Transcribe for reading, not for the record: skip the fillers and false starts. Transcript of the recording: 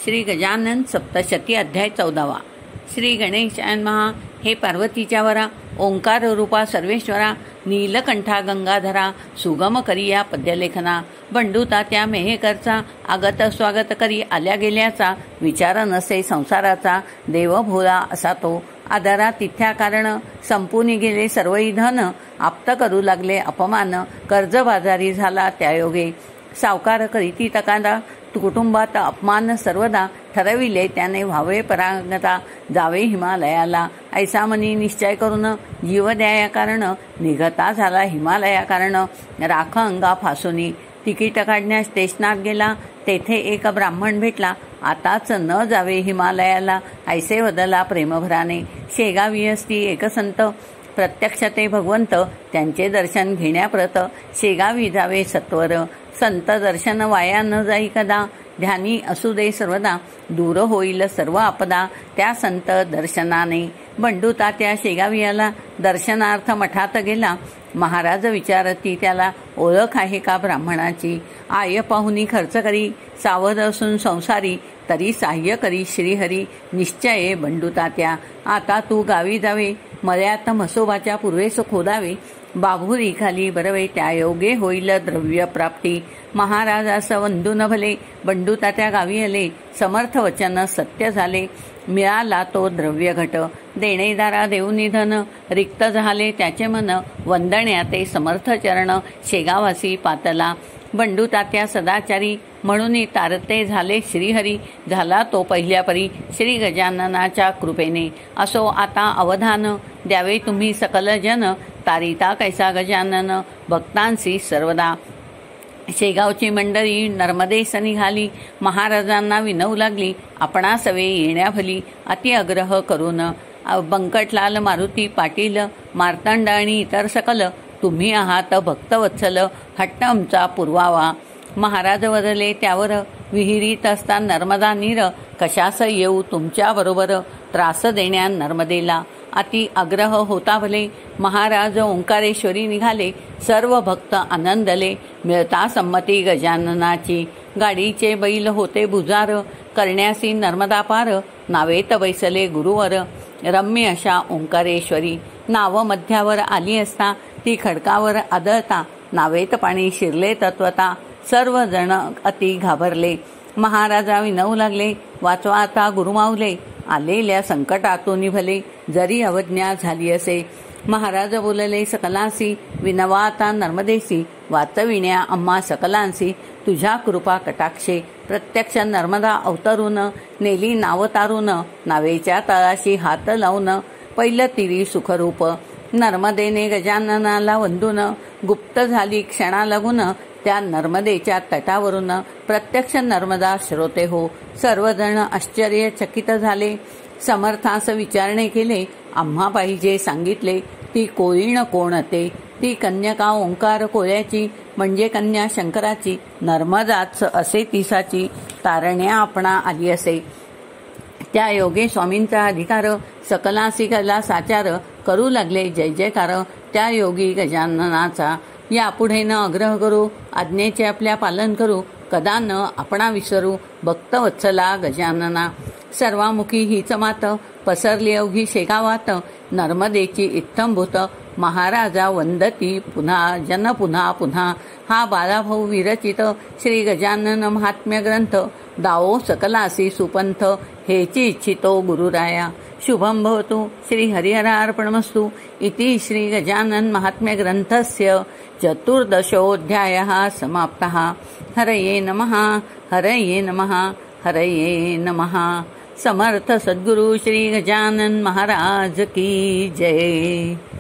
श्री गजानन सप्तशती अध्याय 14. श्री गणेशाय नमः. हे पार्वतीच्या वरा, ओंकार रूपा सर्वेश्वरा, नीलकंठा गंगाधरा, सुगम करिया पद्यलेखना, बंडूता त्या मेहेकरचा, आगत स्वागत करी आल्या गेल्याचा, विचार नसे संसाराचा, देव भोला असा तो, आदरा तिथ्या कारण, संपून गेले सर्वही धन, आप्त करू लागले अपमान, कर्ज बाजारी झाला त्यायोगे, सावकार करीती तकादा, कुटुंबात अपमान सर्वदा, ठरविले त्याने व्हावे परागता, जावे हिमालयाला, ऐसा मनी निश्चय करून, जीव द्याया कारण, निघता झाला हिमालया कारण, राख अंगा फासुनी, तिकीट काढण्यास स्टेशनात गेला, तेथे एक ब्राह्मण भेटला, आताच न जावे हिमालयाला, ऐसे वदला प्रेमभराने, शेगावी असती एक संत, प्रत्यक्ष ते भगवंत, त्यांचे दर्शन घेण्याप्रत, शेगावी जावे सत्वर, संत दर्शन वाया न जाई कदा, ध्यानी असू दे सर्वदा, दूर होईल सर्व आपदा, त्या संत दर्शनाने, बंडूता त्या शेगावी आला, दर्शनार्थ मठात गेला, महाराज विचारती त्याला, ओळख आहे का ब्राह्मणाची, आय पाहुनी खर्च करी, सावध असून संसारी, तरी साह्य करी श्रीहरी, निश्चये बंडूता त्या, आता तू गावी जावे, मळ्यात म्हसोबाच्या पूर्वेस खोदावे, बाभुरी खाली बरवे, त्या योगे होईल द्रव्य प्राप्ती, महाराजास वंदून भले, बंडूता त्या गावी आले, समर्थ वचन सत्य झाले, मिळाला तो द्रव्य घट, देणेदारा देऊ निधन, रिक्त झाले त्याचे मन, वंदण्या ते समर्थ चरण, शेगावासी पातला, बंडूता त्या सदाचारी, म्हणून तारते झाले श्रीहरी, झाला तो पहिल्या परी, श्री गजाननाच्या कृपेने, असो आता अवधान, द्यावे तुम्ही सकल जन, तारिता कैसा गजानन, भक्तांसी सर्वदा, शेगावची मंडळी नर्मदेस निघाली, महाराजांना विनवू लागली, आपणा सवे येण्या भली, अति आग्रह करून, बंकटलाल मारुती पाटील, मार्तंड आणि इतर सकल, तुम्ही आहात भक्तवत्सल, हट्ट आमचा पुरवावा, महाराज वदले त्यावर, विहिरीत असता नर्मदा नीर, कशास येऊ तुमच्या बरोबर, त्रास देण्या नर्मदेला, अति आग्रह होता भले, महाराज ओंकारेश्वरी निघाले, सर्व भक्त आनंदले, मिळता संमती गजाननाची, गाडीचे बैल होते बुजार, करण्यासी नर्मदा पार, नावेत बैसले गुरुवर, रम्य अशा ओंकारेश्वरी, नाव मध्यावर आली असता, ती खडकावर आदळता, नावेत पाणी शिरले तत्वता, सर्व जण अति घाबरले, महाराजा विनवू लागले, वाचवा आता गुरुमाऊले, आलेल्या संकटातून भले, जरी अवज्ञा झाली असे, महाराज बोलले सकलांसी, विनवा आता नर्मदेसी, वाचविण्या आम्हा सकलांसी, तुझ्या कृपा कटाक्षे, प्रत्यक्ष नर्मदा अवतरून, नेली नाव तारून, नावेच्या तळाशी हात लावून, पहिलं तिरी सुखरूप, नर्मदेने गजाननाला वंदून, गुप्त झाली क्षणा लागून, त्या नर्मदेच्या तटावरून, प्रत्यक्ष नर्मदा श्रोते हो, सर्वजण आश्चर्यचकित झाले, समर्थास विचारणे केले, आम्हा पाहिजे सांगितले, ती कोळीण कोण ते, ती कन्यका ओंकार कोळ्याची, म्हणजे कन्या शंकराची, नर्मदाच असे तिसाची, तारण्या आपणा आली असे, त्या योगे स्वामींचा अधिकार, सकलासी कला साचार, करू लागले जय जयकार, त्या योगी गजाननाचा, यापुढे न आग्रह करू, आज्ञेचे आपल्या पालन करू, कदा न आपणा विसरू, भक्तवत्सला गजानना, सर्वामुखी हीच मात, पसरली अवघी शेगावात, नर्मदेची इत्थंभूत, महाराजा वंदती पुन्हा जन पुन्हा पुन्हा, हा बालाभाऊ विरचित श्री गजानन महात्म्य ग्रंथ, दावो सकलासी सुपंथ, हेची इच्छितो गुरुराया, शुभम भवतु. श्री हरिहरार्पणमस्तु. इति श्री गजानन महात्म्य ग्रंथस्य चतुर्दशोऽध्यायः समाप्तः. हरये नमः. हरये नमः. हरये नमः. समर्थ सद्गुरु श्री गजानन महाराज की जय.